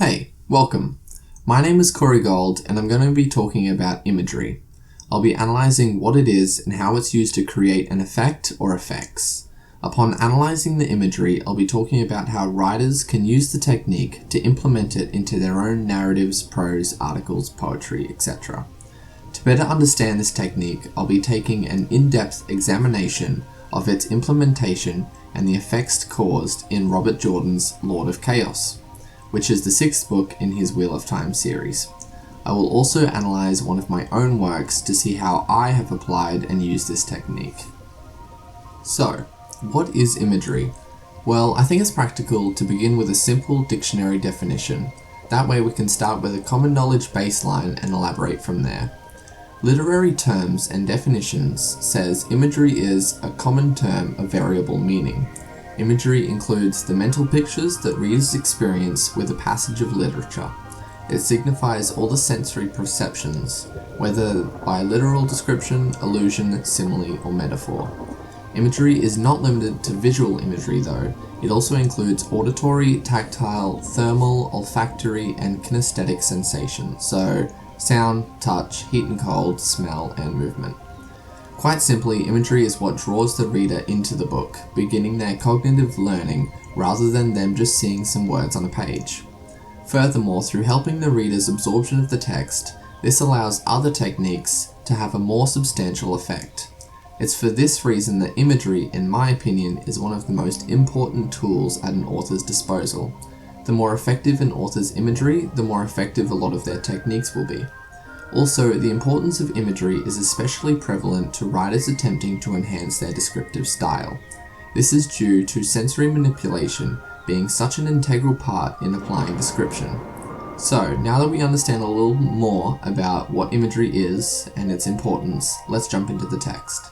Hey, welcome. My name is Cory and I'm going to be talking about imagery. I'll be analysing what it is and how it's used to create an effect or effects. Upon analysing the imagery, I'll be talking about how writers can use the technique to implement it into their own narratives, prose, articles, poetry, etc. To better understand this technique, I'll be taking an in-depth examination of its implementation and the effects caused in Robert Jordan's Lord of Chaos, which is the sixth book in his Wheel of Time series. I will also analyse one of my own works to see how I have applied and used this technique. So, what is imagery? Well, I think it's practical to begin with a simple dictionary definition. That way we can start with a common knowledge baseline and elaborate from there. Literary terms and definitions says imagery is a common term of variable meaning. Imagery includes the mental pictures that readers experience with a passage of literature. It signifies all the sensory perceptions, whether by literal description, allusion, simile, or metaphor. Imagery is not limited to visual imagery though. It also includes auditory, tactile, thermal, olfactory, and kinesthetic sensations, so sound, touch, heat and cold, smell, and movement. Quite simply, imagery is what draws the reader into the book, beginning their cognitive learning rather than them just seeing some words on a page. Furthermore, through helping the reader's absorption of the text, this allows other techniques to have a more substantial effect. It's for this reason that imagery, in my opinion, is one of the most important tools at an author's disposal. The more effective an author's imagery, the more effective a lot of their techniques will be. Also, the importance of imagery is especially prevalent to writers attempting to enhance their descriptive style. This is due to sensory manipulation being such an integral part in applying description. So, now that we understand a little more about what imagery is and its importance, let's jump into the text.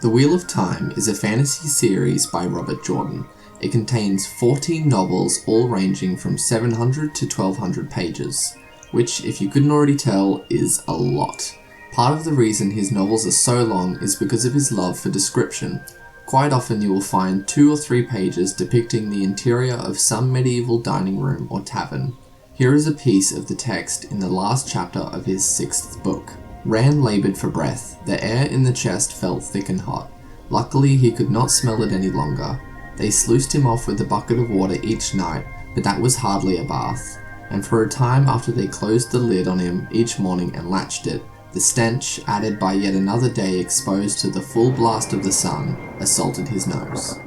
The Wheel of Time is a fantasy series by Robert Jordan. It contains 14 novels, all ranging from 700 to 1200 pages. Which, if you couldn't already tell, is a lot. Part of the reason his novels are so long is because of his love for description. Quite often you will find 2 or 3 pages depicting the interior of some medieval dining room or tavern. Here is a piece of the text in the last chapter of his 6th book. Rand laboured for breath. The air in the chest felt thick and hot. Luckily he could not smell it any longer. They sluiced him off with a bucket of water each night, but that was hardly a bath. And for a time after they closed the lid on him each morning and latched it, the stench, added by yet another day exposed to the full blast of the sun, assaulted his nose.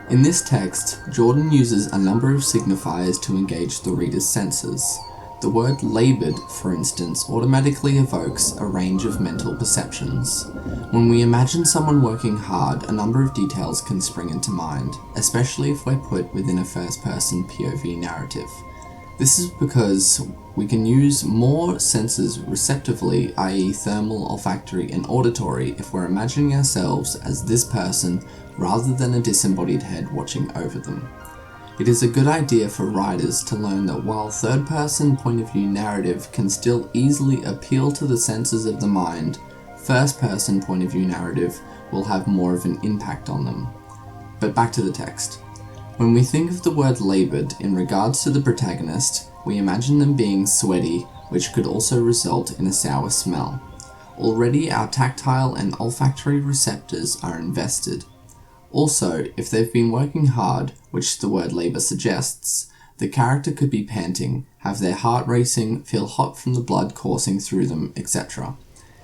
In this text, Jordan uses a number of signifiers to engage the reader's senses. The word laboured, for instance, automatically evokes a range of mental perceptions. When we imagine someone working hard, a number of details can spring into mind, especially if we're put within a first-person POV narrative. This is because we can use more senses receptively, i.e. thermal, olfactory, and auditory, if we're imagining ourselves as this person rather than a disembodied head watching over them. It is a good idea for writers to learn that while third-person point of view narrative can still easily appeal to the senses of the mind, first-person point of view narrative will have more of an impact on them. But back to the text. When we think of the word laboured in regards to the protagonist, we imagine them being sweaty, which could also result in a sour smell. Already our tactile and olfactory receptors are invested. Also, if they've been working hard, which the word labour suggests, the character could be panting, have their heart racing, feel hot from the blood coursing through them, etc.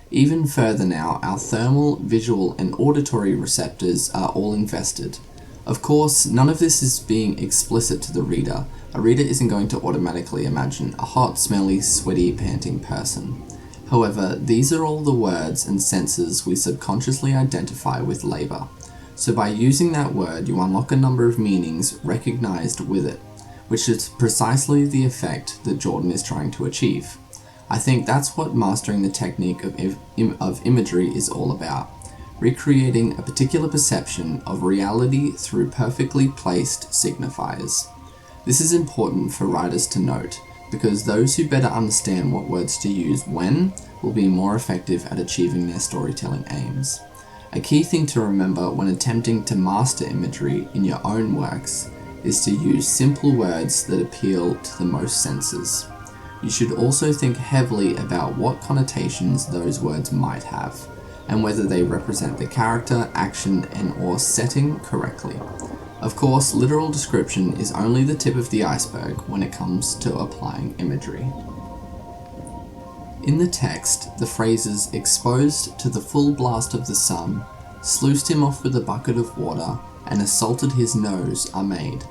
Even further now, our thermal, visual, and auditory receptors are all invested. Of course, none of this is being explicit to the reader. A reader isn't going to automatically imagine a hot, smelly, sweaty, panting person. However, these are all the words and senses we subconsciously identify with labour. So by using that word, you unlock a number of meanings recognized with it, which is precisely the effect that Jordan is trying to achieve. I think that's what mastering the technique of imagery is all about. Recreating a particular perception of reality through perfectly placed signifiers. This is important for writers to note, because those who better understand what words to use when will be more effective at achieving their storytelling aims. A key thing to remember when attempting to master imagery in your own works is to use simple words that appeal to the most senses. You should also think heavily about what connotations those words might have, and whether they represent the character, action, and/or setting correctly. Of course, literal description is only the tip of the iceberg when it comes to applying imagery. In the text, the phrases "exposed to the full blast of the sun," "sluiced him off with a bucket of water," and "assaulted his nose" are made.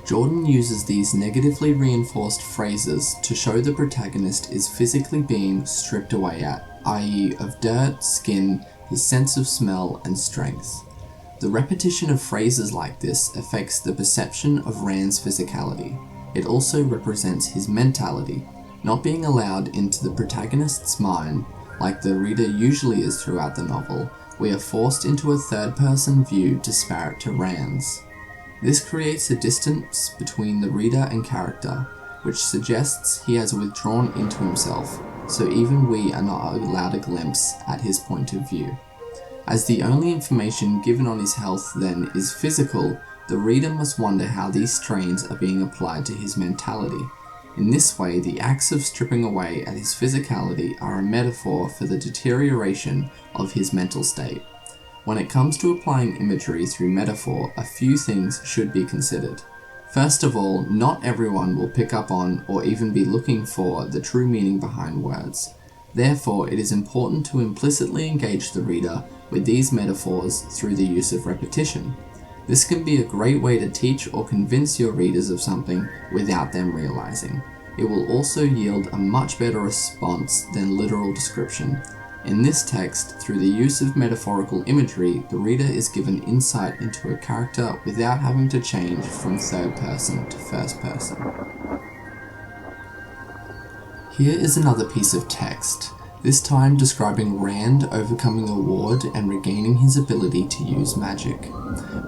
Jordan uses these negatively reinforced phrases to show the protagonist is physically being stripped away at, i.e. of dirt, skin, his sense of smell, and strength. The repetition of phrases like this affects the perception of Rand's physicality. It also represents his mentality, not being allowed into the protagonist's mind like the reader usually is throughout the novel. We are forced into a third-person view disparate to Rand's. This creates a distance between the reader and character, which suggests he has withdrawn into himself, so even we are not allowed a glimpse at his point of view. As the only information given on his health then is physical, the reader must wonder how these strains are being applied to his mentality. In this way, the acts of stripping away at his physicality are a metaphor for the deterioration of his mental state. When it comes to applying imagery through metaphor, a few things should be considered. First of all, not everyone will pick up on or even be looking for the true meaning behind words. Therefore, it is important to implicitly engage the reader with these metaphors through the use of repetition. This can be a great way to teach or convince your readers of something without them realizing. It will also yield a much better response than literal description. In this text, through the use of metaphorical imagery, the reader is given insight into a character without having to change from third person to first person. Here is another piece of text, this time describing Rand overcoming a ward and regaining his ability to use magic.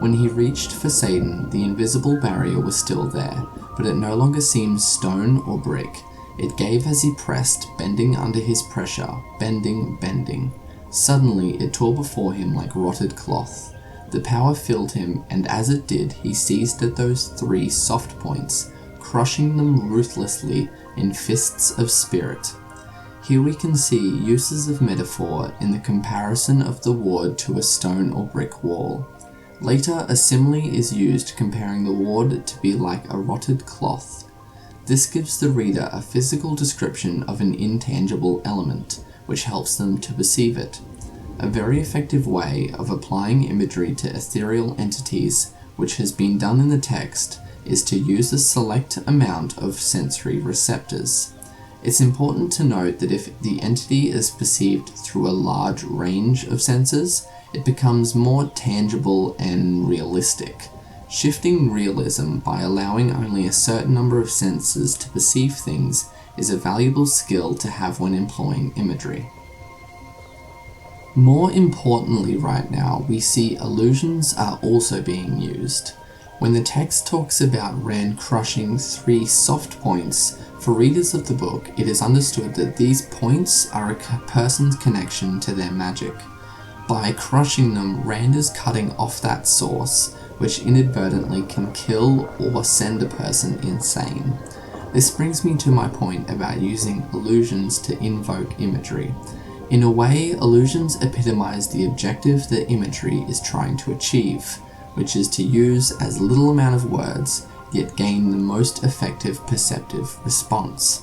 When he reached for Satan, the invisible barrier was still there, but it no longer seemed stone or brick. It gave as he pressed, bending under his pressure, bending. Suddenly it tore before him like rotted cloth. The power filled him, and as it did, he seized at those 3 soft points, crushing them ruthlessly in fists of spirit. Here we can see uses of metaphor in the comparison of the ward to a stone or brick wall. Later, a simile is used comparing the ward to be like a rotted cloth. This gives the reader a physical description of an intangible element, which helps them to perceive it. A very effective way of applying imagery to ethereal entities, which has been done in the text, is to use a select amount of sensory receptors. It's important to note that if the entity is perceived through a large range of senses, it becomes more tangible and realistic. Shifting realism by allowing only a certain number of senses to perceive things is a valuable skill to have when employing imagery. More importantly right now, we see illusions are also being used. When the text talks about Rand crushing 3 soft points, for readers of the book, it is understood that these points are a person's connection to their magic. By crushing them, Rand is cutting off that source, which inadvertently can kill or send a person insane. This brings me to my point about using illusions to invoke imagery. In a way, illusions epitomize the objective that imagery is trying to achieve, which is to use as little amount of words, yet gain the most effective perceptive response.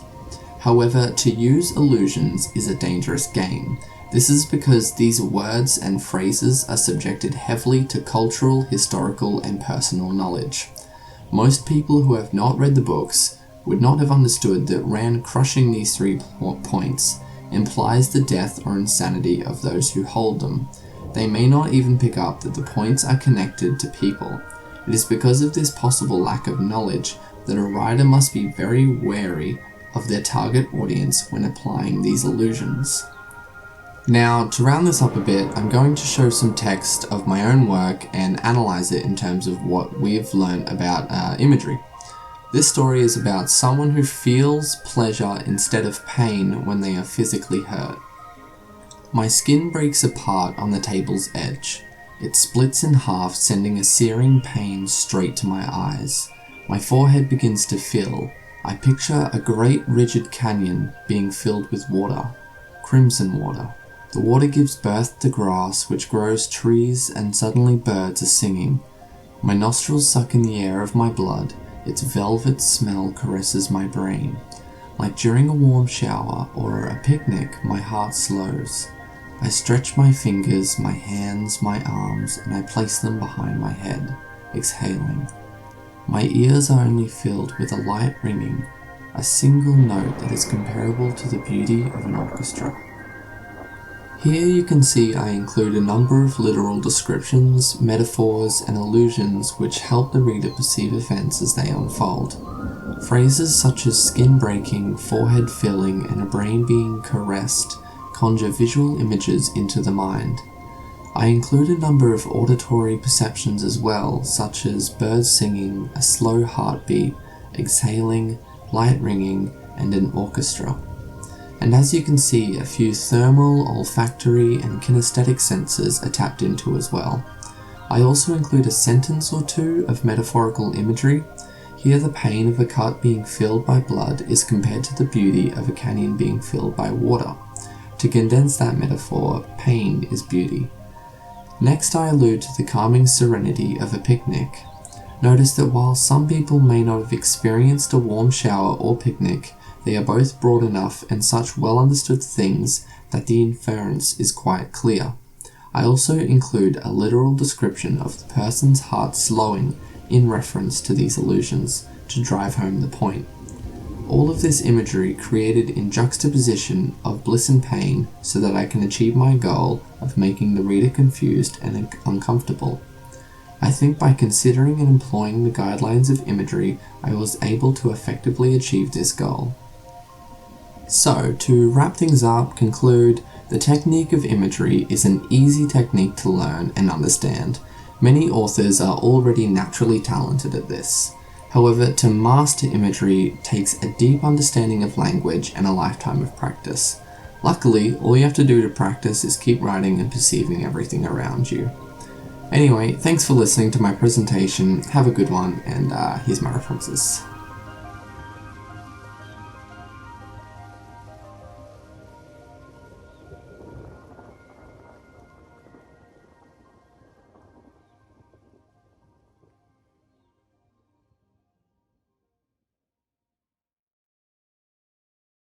However, to use illusions is a dangerous game. This is because these words and phrases are subjected heavily to cultural, historical, and personal knowledge. Most people who have not read the books would not have understood that Rand crushing these 3 points implies the death or insanity of those who hold them. They may not even pick up that the points are connected to people. It is because of this possible lack of knowledge that a writer must be very wary of their target audience when applying these illusions. Now, to round this up a bit, I'm going to show some text of my own work and analyze it in terms of what we've learned about imagery. This story is about someone who feels pleasure instead of pain when they are physically hurt. My skin breaks apart on the table's edge. It splits in half, sending a searing pain straight to my eyes. My forehead begins to fill. I picture a great rigid canyon being filled with water, crimson water. The water gives birth to grass, which grows trees, and suddenly birds are singing. My nostrils suck in the air of my blood. Its velvet smell caresses my brain. Like during a warm shower or a picnic, my heart slows. I stretch my fingers, my hands, my arms, and I place them behind my head, exhaling. My ears are only filled with a light ringing, a single note that is comparable to the beauty of an orchestra. Here you can see I include a number of literal descriptions, metaphors, and allusions which help the reader perceive events as they unfold. Phrases such as skin breaking, forehead filling, and a brain being caressed conjure visual images into the mind. I include a number of auditory perceptions as well, such as birds singing, a slow heartbeat, exhaling, light ringing, and an orchestra. And as you can see, a few thermal, olfactory, and kinesthetic senses are tapped into as well. I also include a sentence or two of metaphorical imagery. Here the pain of a cut being filled by blood is compared to the beauty of a canyon being filled by water. To condense that metaphor, pain is beauty. Next I allude to the calming serenity of a picnic. Notice that while some people may not have experienced a warm shower or picnic, they are both broad enough and such well understood things that the inference is quite clear. I also include a literal description of the person's heart slowing in reference to these allusions to drive home the point. All of this imagery created in juxtaposition of bliss and pain so that I can achieve my goal of making the reader confused and uncomfortable. I think by considering and employing the guidelines of imagery, I was able to effectively achieve this goal. So, to wrap things up, conclude, the technique of imagery is an easy technique to learn and understand. Many authors are already naturally talented at this. However, to master imagery takes a deep understanding of language and a lifetime of practice. Luckily, all you have to do to practice is keep writing and perceiving everything around you. Anyway, thanks for listening to my presentation, have a good one, and here's my references.